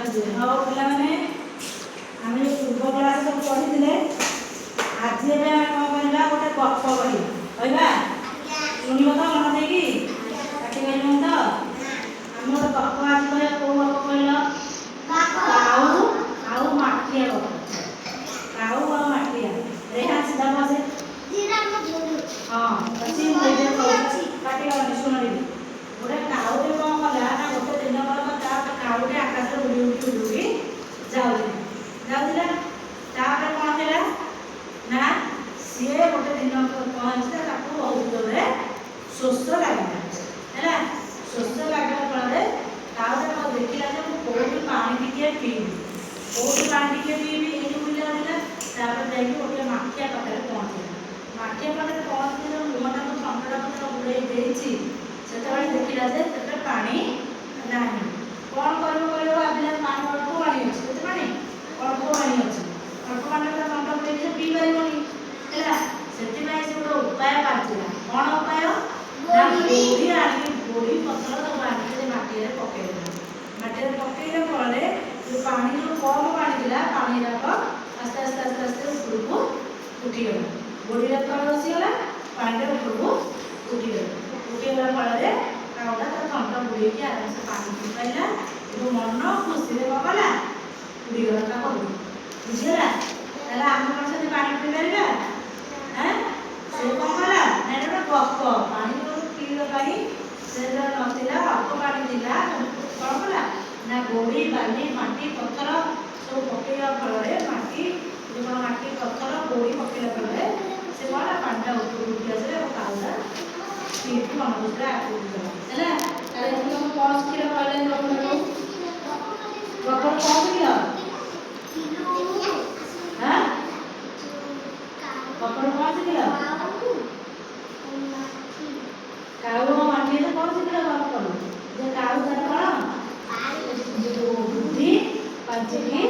हाँ पे आम जो पूर्व क्लास सब पढ़ी आज कौन कह गोटे गप कही कहवा शुणव तो मन देगी पाटी कर तो आम गोटे गप आज कह कौ गप कहल काऊ माठिया गप काऊ और माठिया रेहा सीधा बसे हाँ अच्छी पाटी कर शुणी गोटे काऊटे कौन कला ना गोटे दिन काऊटे आकाश उड़ी उड़ी उड़ी जाऊला कौन है ना सी गोटे दिन पहुँचता बहुत जोरे शोष लगे शोष लगे फल काऊटे देखला कौटी पानी टे पीबी कौटी पानी टे पीबी ये बुला जाके गोटे माठिया पाखे पहुँचला माठिया पाखे पहुँचले मुहटा को ठंडा पत्र बुड़े से देखला पानी ना कौन कर भाविला पानी अल्प पानी अच्छे पानी अल्प पानी अच्छे अल्प पानी ठंडा बुड़े पी पारे से गोटे उपाय पाचिला कौन उपाय ना गोड़ी आनी गोड़ी पत्र सब आनी माटी पकईदेला माटी पकईला फल जो पानी जो कम पानी था पानी जाक आस्ते आस्ते आस्ते आस्ते उपरक उठीगला गोड़ी तले बसीगला पानी उपरक उठीगला फल काउटा तो ठंडा बुड़े आराम से पानी पी पारा जो मन खुशी कौन कला उड़ीगला ता बुझीगला ताला आम कौन से पानी पी पारा हाँ से कौन कला ना गप पानी पीवा से नाला अल्प पानी था कौन कला ना गोड़ी बाली माटी पत्थर सब पकड़ा फल माटी जो माटी पत्थर गोड़ी पकड़ा फल से कौन पानी उपरक उठी आसे काउटा पीठी मन खुशी आगे है कौन क्षीर कहले गपर कौन क्षीर हाँ गपर कौन क्षीर काऊ माटी कौन क्षीर गपर जे काऊ कौन बुद्धि पांचटी